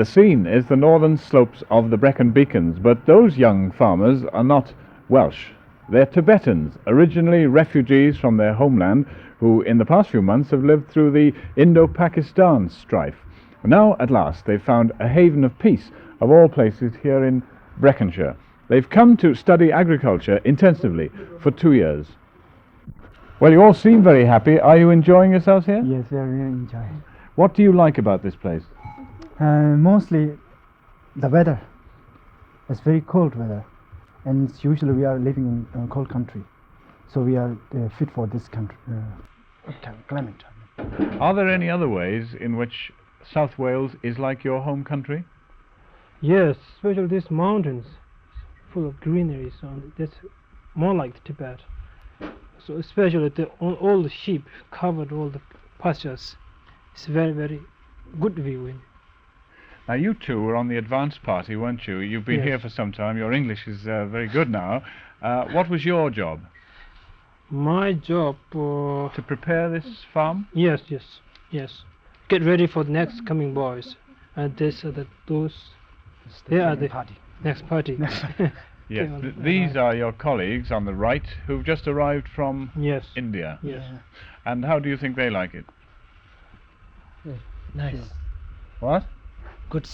The scene is the northern slopes of the Brecon Beacons, but those young farmers are not Welsh. They're Tibetans, originally refugees from their homeland, who in the past few months have lived through the Indo-Pakistan strife. Now, at last, they've found a haven of peace, of all places, here in Breconshire. They've come to study agriculture intensively for 2 years. Well, you all seem very happy. Are you enjoying yourselves here? Yes, we are really enjoying. What do you like about this place? Mostly the weather. It's very cold weather, and usually we are living in a cold country, so we are fit for this country climate. Are there any other ways in which South Wales is like your home country? Yes, especially these mountains full of greenery, so that's more like Tibet. So especially all the sheep covered all the pastures. It's very, very good viewing. Now, you two were on the advanced party, weren't you? You've been Yes. here for some time. Your English is very good now. What was your job? My job, To prepare this farm? yes. Get ready for the next coming boys, and they are the party. next party. Yes. Okay, These are your colleagues on the right who've just arrived from Yes. India. Yes. And how do you think they like it? Nice. What? Good.